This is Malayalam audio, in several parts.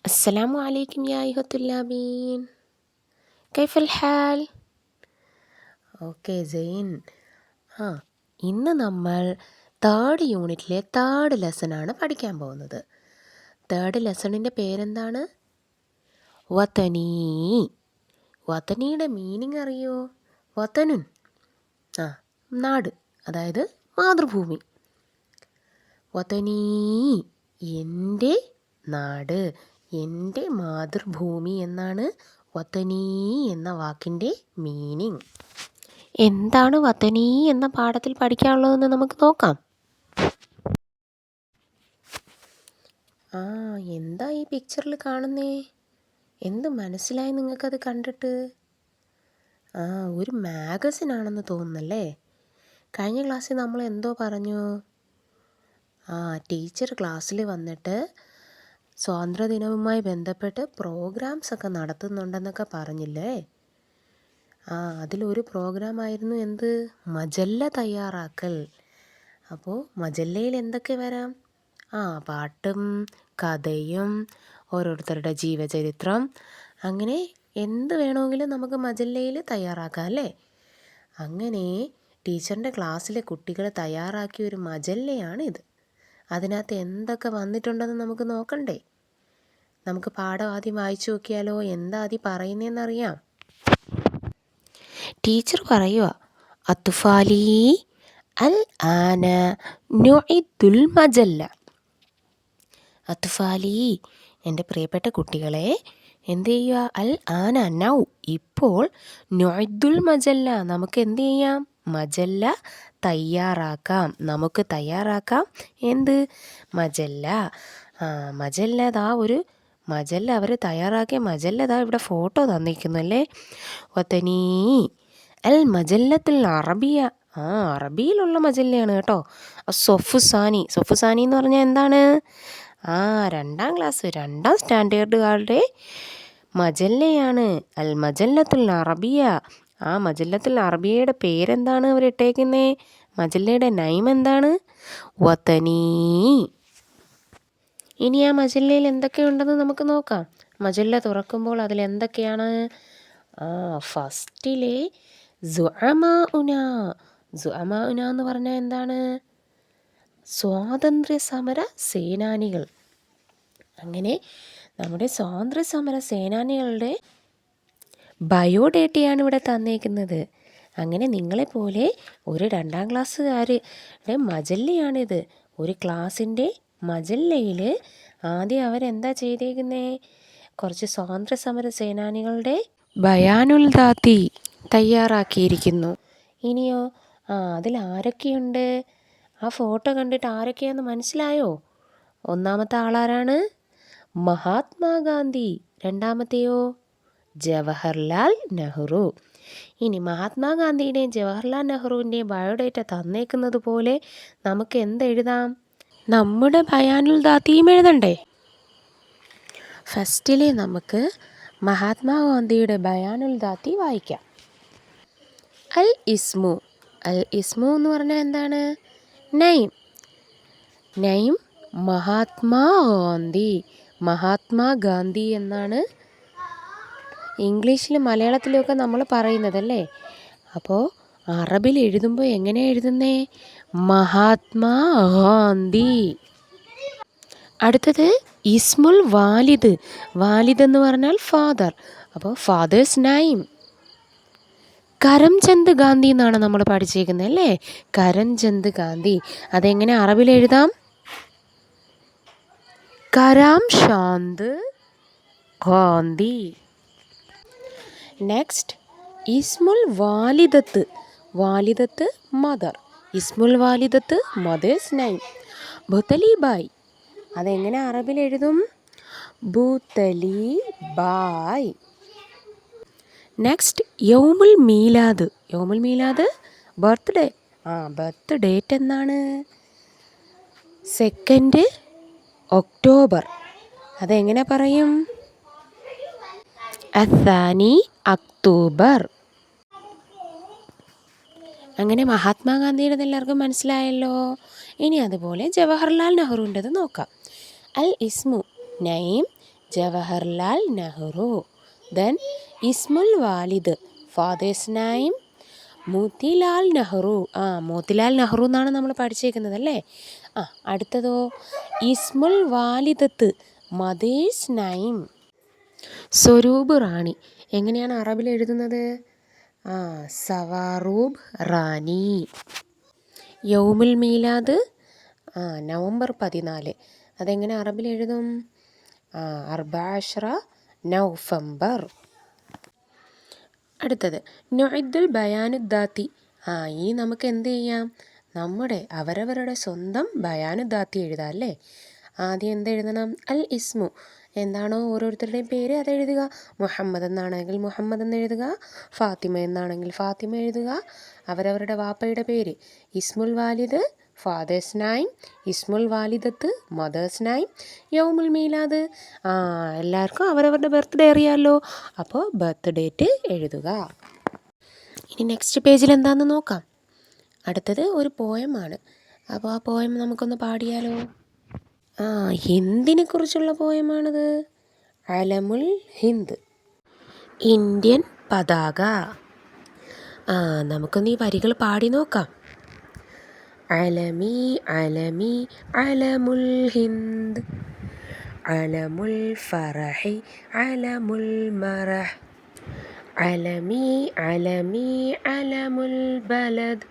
السلام عليكم يا أيها الطلابين، كيف الحال؟ ഓക്കെ ജെയിൻ. ആ ഇന്ന് നമ്മൾ തേർഡ് യൂണിറ്റിലെ തേർഡ് ലെസണാണ് പഠിക്കാൻ പോകുന്നത്. തേർഡ് ലെസണിൻ്റെ പേരെന്താണ്? വതനീ. വതനിയുടെ മീനിങ് അറിയോ? വതനുൻ, ആ നാട്, അതായത് മാതൃഭൂമി. വതനീ, എൻ്റെ നാട്, എൻ്റെ മാതൃഭൂമി എന്നാണ് വതനീ എന്ന വാക്കിൻ്റെ മീനിങ്. എന്താണ് വതനീ എന്ന പാഠത്തിൽ പഠിക്കാനുള്ളതെന്ന് നമുക്ക് നോക്കാം. എന്താ ഈ പിക്ചറിൽ കാണുന്നേ? എന്ത് മനസ്സിലായി നിങ്ങൾക്കത് കണ്ടിട്ട്? ഒരു മാഗസിൻ ആണെന്ന് തോന്നുന്നല്ലേ. കഴിഞ്ഞ ക്ലാസ്സിൽ നമ്മൾ എന്തോ പറഞ്ഞു? ടീച്ചർ ക്ലാസ്സിൽ വന്നിട്ട് സ്വാതന്ത്ര്യദിനവുമായി ബന്ധപ്പെട്ട് പ്രോഗ്രാംസ് ഒക്കെ നടത്തുന്നുണ്ടെന്നൊക്കെ പറഞ്ഞില്ലേ? അതിലൊരു പ്രോഗ്രാമായിരുന്നു എന്ത്? മജല്ല തയ്യാറാക്കൽ. അപ്പോൾ മജല്ലയിൽ എന്തൊക്കെ വരാം? പാട്ടും കഥയും ഓരോരുത്തരുടെ ജീവചരിത്രം, അങ്ങനെ എന്ത് വേണമെങ്കിലും നമുക്ക് മജല്ലയിൽ തയ്യാറാക്കാം അല്ലേ? അങ്ങനെ ടീച്ചറിൻ്റെ ക്ലാസ്സിലെ കുട്ടികൾ തയ്യാറാക്കിയ ഒരു മജല്ലയാണിത്. അതിനകത്ത് എന്തൊക്കെ വന്നിട്ടുണ്ടെന്ന് നമുക്ക് നോക്കണ്ടേ? നമുക്ക് പാഠം ആദ്യം വായിച്ചു നോക്കിയാലോ? എന്താ ആദ്യം പറയുന്നതെന്നറിയാം? ടീച്ചർ പറയുക, അത്ഫാലി അൽ ആന നുഇദ്ദുൽ മജല്ല. അത്ഫാലി, എൻ്റെ പ്രിയപ്പെട്ട കുട്ടികളെ, എന്ത് ചെയ്യുക? അൽ ആന, നൗ, ഇപ്പോൾ, നുഇദ്ദുൽ മജല്ല, നമുക്ക് എന്ത് ചെയ്യാം? മജല്ല തയ്യാറാക്കാം. നമുക്ക് തയ്യാറാക്കാം എന്ത്? മജല്ല. മജല്ല, ഒരു മജല്ല അവർ തയ്യാറാക്കിയ മജല്ല ഇവിടെ ഫോട്ടോ തന്നിരിക്കുന്നു അല്ലേ? വതനീ അൽ മജല്ലത്തുൽ അറബിയ. അറബിയിലുള്ള മജല്ലയാണ് കേട്ടോ. സൊഫുസാനി. സൊഫുസാനി എന്ന് പറഞ്ഞാൽ എന്താണ്? 2ാം ക്ലാസ് 2ാം സ്റ്റാൻഡേർഡുകാരുടെ മജല്ലയാണ് അൽ മജല്ലത്തുൽ അറബിയ. മജല്ലത്തുൽ അറബിയയുടെ പേരെന്താണ് അവരിട്ടേക്കുന്നേ? മജല്ലയുടെ നൈം എന്താണ്? വതനീ. ഇനി ആ മജല്ലയിൽ എന്തൊക്കെയുണ്ടെന്ന് നമുക്ക് നോക്കാം. മജല്ല തുറക്കുമ്പോൾ അതിലെന്തൊക്കെയാണ്? ഫസ്റ്റിലെ സുഅമാഉന. സുഅമാഉന എന്ന് പറഞ്ഞാൽ എന്താണ്? സ്വാതന്ത്ര്യ സമര സേനാനികൾ. അങ്ങനെ നമ്മുടെ സ്വാതന്ത്ര്യ സമര സേനാനികളുടെ ബയോഡേറ്റയാണ് ഇവിടെ തന്നേക്കുന്നത്. അങ്ങനെ നിങ്ങളെപ്പോലെ ഒരു 2ാം ക്ലാസ്സുകാരുടെ മജല്ലയാണിത്. ഒരു ക്ലാസ്സിൻ്റെ മജല്ലയിൽ ആദ്യം അവരെന്താ ചെയ്തേക്കുന്നേ? കുറച്ച് സ്വാതന്ത്ര്യ സമര സേനാനികളുടെ ബയാനുൽ ദാത്തി തയ്യാറാക്കിയിരിക്കുന്നു. ഇനിയോ അതിൽ ആരൊക്കെയുണ്ട്? ആ ഫോട്ടോ കണ്ടിട്ട് ആരൊക്കെയാണെന്ന് മനസ്സിലായോ? 1ാമത്തെ ആളാരാണ്? മഹാത്മാഗാന്ധി. 2ാമത്തെയോ? ജവഹർലാൽ നെഹ്റു. ഇനി മഹാത്മാഗാന്ധിയുടെയും ജവഹർലാൽ നെഹ്റുവിൻ്റെയും ബയോഡേറ്റ തന്നേക്കുന്നത് പോലെ നമുക്ക് എന്തെഴുതാം? നമ്മുടെ ബയാനുൽ ദാത്തിയും എഴുതണ്ടേ? ഫസ്റ്റിലെ നമുക്ക് മഹാത്മാഗാന്ധിയുടെ ബയാനുൽ ദാത്തി വായിക്കാം. അൽ ഇസ്മു. അൽ ഇസ്മു എന്ന് പറഞ്ഞാൽ എന്താണ്? നൈം. നൈം മഹാത്മാഗാന്ധി. മഹാത്മാഗാന്ധി എന്നാണ് ഇംഗ്ലീഷിലും മലയാളത്തിലുമൊക്കെ നമ്മൾ പറയുന്നതല്ലേ. അപ്പോൾ അറബിൽ എഴുതുമ്പോൾ എങ്ങനെ എഴുതുന്നേ? മഹാത്മാഗാന്ധി. അടുത്തത് ഇസ്മുൽ വാലിദ്. വാലിദ് എന്ന് പറഞ്ഞാൽ ഫാദർ. അപ്പോൾ ഫാദേഴ്സ് നൈം കരംചന്ദ് ഗാന്ധി എന്നാണ് നമ്മൾ പഠിച്ചേക്കുന്നത് അല്ലേ? കരംചന്ദ് ഗാന്ധി. അതെങ്ങനെ അറബിൽ എഴുതാം? കരാംചന്ദ് ഗാന്ധി. നെക്സ്റ്റ് ഇസ്മുൽ വാലിദത്ത്. വാലിദത്ത് മദർ. ഇസ്മുൽ വാലിദത്ത് മദേഴ്സ് നൈം ഭുതലിബായ്. അതെങ്ങനെ അറബിൽ എഴുതും? ഭുതലിബായ്. നെക്സ്റ്റ് യൗമുൽ മീലാദ്. യൗമുൽ മീലാദ് ബർത്ത്ഡേ. ബർത്ത് ഡേറ്റ് എന്നാണ്? 2 ഒക്ടോബർ. അതെങ്ങനെ പറയും? അസാനി അക്ടോബർ. അങ്ങനെ മഹാത്മാഗാന്ധിയുടെ എല്ലാവർക്കും മനസ്സിലായല്ലോ. ഇനി അതുപോലെ ജവഹർലാൽ നെഹ്റുവിൻ്റെത് നോക്കാം. അൽ ഇസ്മു നൈം ജവഹർലാൽ നെഹ്റു. ദെൻ ഇസ്മുൽ വാലിദ്, ഫാദേഴ്സ് നെയിം മോത്തിലാൽ നെഹ്റു. മോത്തിലാൽ നെഹ്റു എന്നാണ് നമ്മൾ പഠിച്ചേക്കുന്നത് അല്ലേ. അടുത്തതോ ഇസ്മുൽ വാലിദത്ത്, മദേഴ്സ് നെയിം സ്വരൂപ് റാണി. എങ്ങനെയാണ് അറബിൽ എഴുതുന്നത്? സവാറൂബ് റാണി. യൗമുൽ മീലാദ് നവംബർ 14. അതെങ്ങനെ അറബിൽ എഴുതും? അർബഅശ്ര നവംബർ. അടുത്തത് നുഇദ്ദുൽ ബയാനുദ്ദാത്തി. ഈ നമുക്ക് എന്ത് ചെയ്യാം? അവരവരുടെ സ്വന്തം ബയാനുദ്ദാത്തി എഴുതാം അല്ലേ. ആദ്യം എന്തെഴുതണം? അൽ ഇസ്മു, എന്താണോ ഓരോരുത്തരുടെയും പേര് അത് എഴുതുക. മുഹമ്മദ് എന്നാണെങ്കിൽ മുഹമ്മദ് എന്ന് എഴുതുക. ഫാത്തിമ എന്നാണെങ്കിൽ ഫാത്തിമ എഴുതുക. അവരവരുടെ വാപ്പയുടെ പേര്. ഇസ്മുൽ വാലിദ്, ഫാദേഴ്സ് നെയിം. ഇസ്മുൽ വാലിദത്ത്, മദേഴ്സ് നെയിം. യൗമുൽ മീലാദ്, എല്ലാവർക്കും അവരവരുടെ ബർത്ത്ഡേ അറിയാമല്ലോ. അപ്പോൾ ബർത്ത് ഡേറ്റ് എഴുതുക. ഇനി നെക്സ്റ്റ് പേജിൽ എന്താണെന്ന് നോക്കാം. അടുത്തത് ഒരു പോയമാണ്. അപ്പോൾ ആ പോയം നമുക്കൊന്ന് പാടിയാലോ? ഹിന്ദിനെ കുറിച്ചുള്ള പോയമാണത്. അലമുൽ ഹിന്ദ്, ഇന്ത്യൻ പതാക. നമുക്കൊന്ന് ഈ വരികൾ പാടി നോക്കാം. അലമി അലമി അലമുൽ ഹിന്ദ്, അലമുൽ ഫറഹി അലമുൽ മറഹ്, അലമി അലമി അലമുൽ ബലദ്,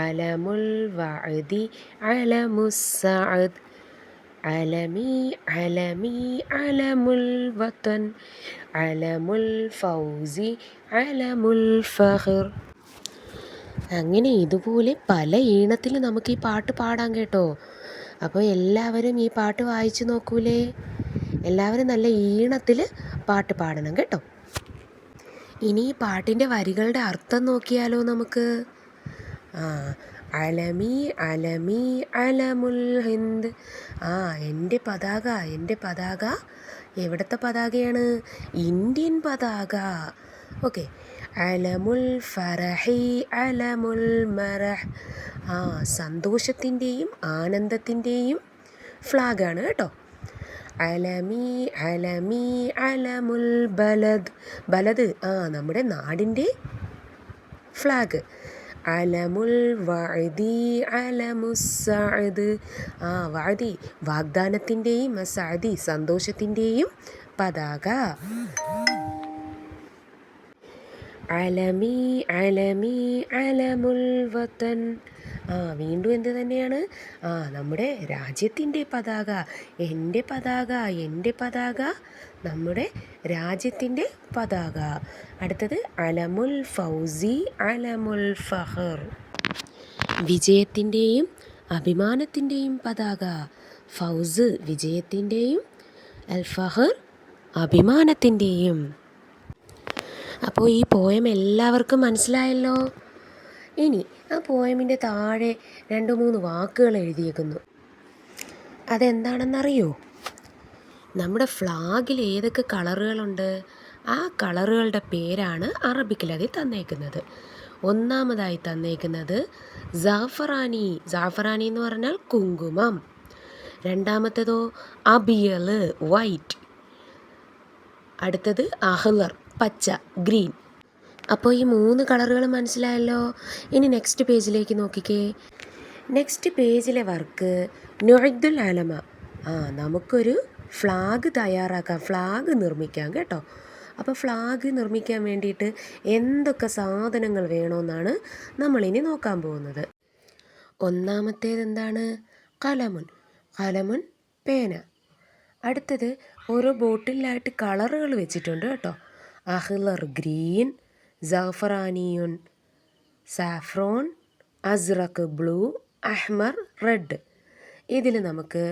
അലമുൽ വഅദി അലമുസ് സഅദ്, അലമി അലമി അലമുൽ വതൻ, അലമുൽ ഫൗസി അലമുൽ ഫഖർ. അങ്ങനെ ഇതുപോലെ പല ഈണത്തിൽ നമുക്ക് ഈ പാട്ട് പാടാം കേട്ടോ. അപ്പോൾ എല്ലാവരും ഈ പാട്ട് വായിച്ചു നോക്കൂലേ? എല്ലാവരും നല്ല ഈണത്തിൽ പാട്ട് പാടണം കേട്ടോ. ഇനി ഈ പാട്ടിൻ്റെ വരികളുടെ അർത്ഥം നോക്കിയാലോ നമുക്ക്. അലമി അലമി അലമുൽ ഹിന്ദ്. എൻ്റെ പതാക, എൻ്റെ പതാക എവിടുത്തെ പതാകയാണ്? ഇന്ത്യൻ പതാക. ഓക്കെ. അലമുൽ ഫറഹി അലമുൽ മറഹ്, സന്തോഷത്തിൻ്റെയും ആനന്ദത്തിൻ്റെയും ഫ്ലാഗാണ് കേട്ടോ. അലമി അലമി അലമുൽ ബലദ്, ബലദ് നമ്മുടെ നാടിൻ്റെ ഫ്ലാഗ്. അലമുൽ വഅദി അലമുസ് സഅദ്, വഅദി വാഗ്ദാനത്തിൻ്റെയും സഅദി സന്തോഷത്തിൻ്റെയും പതാക. അലമി അലമി അലമുൽ വതൻ, വീണ്ടും എന്ത് തന്നെയാണ്? നമ്മുടെ രാജ്യത്തിൻ്റെ പതാക. എൻ്റെ പതാക, എൻ്റെ പതാക നമ്മുടെ രാജ്യത്തിൻ്റെ പതാക. അടുത്തത് അലമുൽ ഫൗസി അലമുൽ ഫഖർ, വിജയത്തിൻ്റെയും അഭിമാനത്തിൻ്റെയും പതാക. ഫൗസ് വിജയത്തിൻ്റെയും അൽ ഫഖർ അഭിമാനത്തിൻ്റെയും. അപ്പോൾ ഈ പോയം എല്ലാവർക്കും മനസ്സിലായല്ലോ. ഇനി ആ പോയമിൻ്റെ താഴെ 2-3 വാക്കുകൾ എഴുതിയേക്കുന്നു. അതെന്താണെന്നറിയോ? നമ്മുടെ ഫ്ലാഗിൽ ഏതൊക്കെ കളറുകളുണ്ട്, ആ കളറുകളുടെ പേരാണ് അറബിക്കിൽ അതിൽ തന്നേക്കുന്നത്. ഒന്നാമതായി തന്നേക്കുന്നത് ജാഫറാനി. ജാഫറാനി എന്ന് പറഞ്ഞാൽ കുങ്കുമം. രണ്ടാമത്തേതോ അബിയൽ, വൈറ്റ്. അടുത്തത് അഹ്ലർ, പച്ച, ഗ്രീൻ. അപ്പോൾ ഈ 3 കളറുകൾ മനസ്സിലായല്ലോ. ഇനി നെക്സ്റ്റ് പേജിലേക്ക് നോക്കിക്കേ. നെക്സ്റ്റ് പേജിലെ വർക്ക് നുഇദ്ദുൽ അലമ. നമുക്കൊരു ഫ്ലാഗ് തയ്യാറാക്കാം, ഫ്ലാഗ് നിർമ്മിക്കാം കേട്ടോ. അപ്പോൾ ഫ്ലാഗ് നിർമ്മിക്കാൻ വേണ്ടിയിട്ട് എന്തൊക്കെ സാധനങ്ങൾ വേണമെന്നാണ് നമ്മളിനി നോക്കാൻ പോകുന്നത്. ഒന്നാമത്തേത് എന്താണ്? കലമുൻ. കലമുൻ പേന. അടുത്തത് ഓരോ ബോട്ടിലായിട്ട് കളറുകൾ വെച്ചിട്ടുണ്ട് കേട്ടോ. അഹ്ലർ green, ജാഫറാനിയുൻ saffron, Azraq blue, അഹ്മർ red. ഇതിൽ നമുക്ക്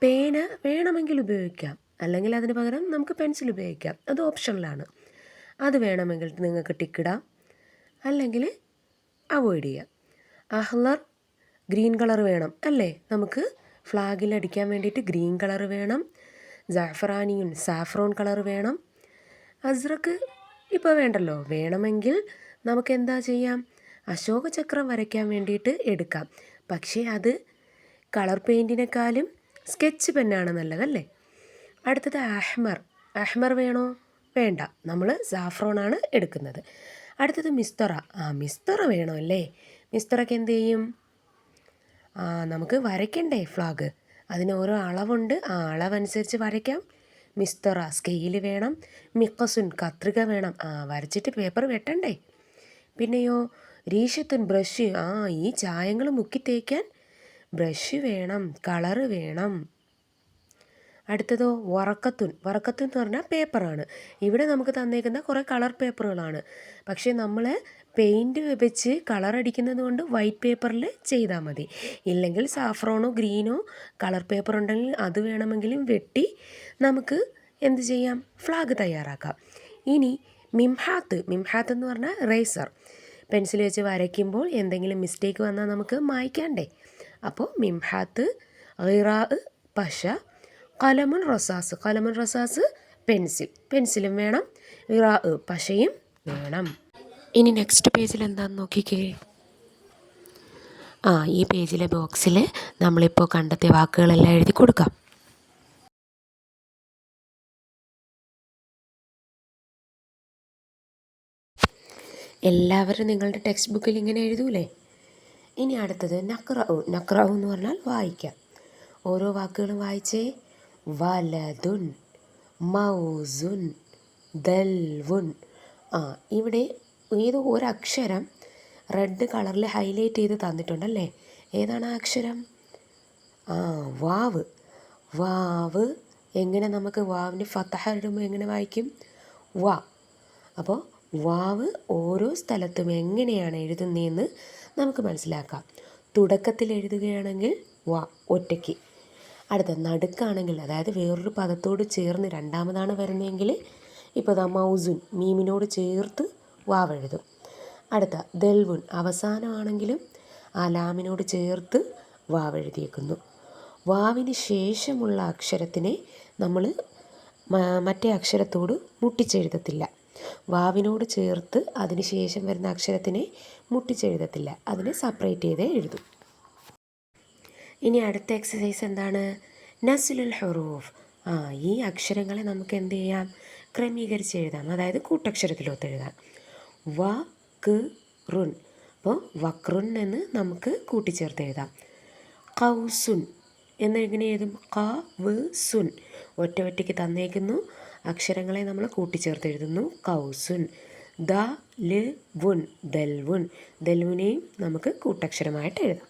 പേന വേണമെങ്കിൽ ഉപയോഗിക്കാം, അല്ലെങ്കിൽ അതിന് പകരം നമുക്ക് പെൻസിൽ ഉപയോഗിക്കാം. അത് ഓപ്ഷനിലാണ്. അത് വേണമെങ്കിൽ നിങ്ങൾക്ക് ടിക്കിടാം, അല്ലെങ്കിൽ അവോയ്ഡ് ചെയ്യാം. അഹ്ലർ ഗ്രീൻ കളർ വേണം അല്ലേ? നമുക്ക് ഫ്ലാഗിൽ അടിക്കാൻ വേണ്ടിയിട്ട് ഗ്രീൻ കളർ വേണം. ജാഫറാനിയുൻ സാഫ്രോൺ കളർ വേണം. അസ്റഖ് ഇപ്പോൾ വേണ്ടല്ലോ. വേണമെങ്കിൽ നമുക്ക് എന്താ ചെയ്യാം? അശോകചക്രം വരയ്ക്കാൻ വേണ്ടിയിട്ട് എടുക്കാം. പക്ഷേ അത് കളർ പെയിൻറ്റിനേക്കാളും സ്കെച്ച് പെന്നാണ് നല്ലതല്ലേ. അടുത്തത് അഹ്മർ. അഹ്മർ വേണോ? വേണ്ട, നമ്മൾ സാഫ്രോണാണ് എടുക്കുന്നത്. അടുത്തത് മിസ്തറ. മിസ്തറ വേണോ അല്ലേ? മിസ്തറയ്ക്ക് എന്ത് ചെയ്യും? നമുക്ക് വരയ്ക്കണ്ടേ ഫ്ലാഗ്? അതിന് ഓരോ അളവുണ്ട്, ആ അളവനുസരിച്ച് വരയ്ക്കാം. മിസ്തറ സ്കെയിൽ വേണം. മിക്കസുൻ കത്രിക വേണം, വരച്ചിട്ട് പേപ്പർ വെട്ടണ്ടേ. പിന്നെയോ രീഷത്തുൻ ബ്രഷ്, ഈ ചായങ്ങൾ മുക്കി തേക്കാൻ ബ്രഷ് വേണം, കളറ് വേണം. അടുത്തതോ വറക്കത്തുൻ. വറക്കത്തുൻ എന്ന് പറഞ്ഞാൽ പേപ്പറാണ്. ഇവിടെ നമുക്ക് തന്നേക്കുന്ന കുറേ കളർ പേപ്പറുകളാണ്. പക്ഷേ നമ്മൾ പെയിൻറ്റ് വെച്ച് കളറടിക്കുന്നത് കൊണ്ട് വൈറ്റ് പേപ്പറിൽ ചെയ്താൽ മതി. ഇല്ലെങ്കിൽ സാഫ്രോണോ ഗ്രീനോ കളർ പേപ്പർ ഉണ്ടെങ്കിൽ അത് വേണമെങ്കിലും വെട്ടി നമുക്ക് എന്ത് ചെയ്യാം? ഫ്ലാഗ് തയ്യാറാക്കാം. ഇനി മിംഹാത്ത്. മിംഹാത്ത് എന്ന് പറഞ്ഞാൽ റേസർ. പെൻസിൽ വെച്ച് വരയ്ക്കുമ്പോൾ എന്തെങ്കിലും മിസ്റ്റേക്ക് വന്നാൽ നമുക്ക് മായ്ക്കണ്ടേ. അപ്പോൾ മിംഹാത്ത്, ഗിറാ പശ, കലമുൻ റസാസ്. കലമുൻ റസാസ് പെൻസിൽ. പെൻസിലും വേണം, ഗിറാ പശയും വേണം. ഇനി നെക്സ്റ്റ് പേജിൽ എന്താണെന്ന് നോക്കിക്കേ. ഈ പേജിലെ ബോക്സിൽ നമ്മളിപ്പോൾ കണ്ടെത്തിയ വാക്കുകളെല്ലാം എഴുതി കൊടുക്കാം. എല്ലാവരും നിങ്ങളുടെ ടെക്സ്റ്റ് ബുക്കിൽ ഇങ്ങനെ എഴുതൂലേ? ഇനി അടുത്തത് നക്റഉ. നക്റഉ എന്ന് പറഞ്ഞാൽ വായിക്കാം. ഓരോ വാക്കുകളും വായിച്ചേ. വലതുൻ, മൗസുൻ, ദൽവുൻ. ഇവിടെ ഏതോ ഒരക്ഷരം റെഡ് കളറിൽ ഹൈലൈറ്റ് ചെയ്ത് തന്നിട്ടുണ്ടല്ലേ? ഏതാണ് ആ അക്ഷരം? വാവ്. വാവ് എങ്ങനെ നമുക്ക് വാവിന് ഫതഹ ഇടുമ്പോൾ എങ്ങനെ വായിക്കും? വാ. അപ്പോൾ വാവ് ഓരോ സ്ഥലത്തും എങ്ങനെയാണ് എഴുതുന്നതെന്ന് നമുക്ക് മനസ്സിലാക്കാം. തുടക്കത്തിൽ എഴുതുകയാണെങ്കിൽ വാ ഒറ്റയ്ക്ക്. അടുത്ത നടുക്കാണെങ്കിൽ, അതായത് വേറൊരു പദത്തോട് ചേർന്ന് രണ്ടാമതാണ് വരുന്നതെങ്കിൽ ഇപ്പോൾ മൗസുൻ മീമിനോട് ചേർത്ത് വാവ് എഴുതും. അടുത്ത ദൽവുൻ അവസാനമാണെങ്കിലും ആ ലാമിനോട് ചേർത്ത് വാവ് എഴുതിയേക്കുന്നു. വാവിന് ശേഷമുള്ള അക്ഷരത്തിനെ നമ്മൾ മറ്റേ അക്ഷരത്തോട് മുട്ടിച്ചെഴുതത്തില്ല. വാവിനോട് ചേർത്ത് അതിന് ശേഷം വരുന്ന അക്ഷരത്തിനെ മുട്ടിച്ചെഴുതത്തില്ല, അതിനെ സെപ്പറേറ്റ് ചെയ്തേ എഴുതും. ഇനി അടുത്ത എക്സസൈസ് എന്താണ്? നസ്ലുൽ ഹുറൂഫ്. ഈ അക്ഷരങ്ങളെ നമുക്ക് എന്ത് ചെയ്യാം? ക്രമീകരിച്ച് എഴുതാം, അതായത് കൂട്ടക്ഷരത്തിലൊത്ത് എഴുതാം. വ ക റുൻ. അപ്പോൾ വക്രുൻ എന്ന് നമുക്ക് കൂട്ടിച്ചേർത്ത് എഴുതാം. കൗസുൻ എന്ന് എങ്ങനെ എഴുതും? ക വ് സുൻ. ഒറ്റ ഒറ്റയ്ക്ക് തന്നേക്കുന്നു, അക്ഷരങ്ങളെ നമ്മൾ കൂട്ടിച്ചേർത്ത് എഴുതുന്നു. കൗസുൻ. ദ ല് വുൻ, ദൽവുൻ. ദൽവുനെയും നമുക്ക് കൂട്ടക്ഷരമായിട്ട് എഴുതാം.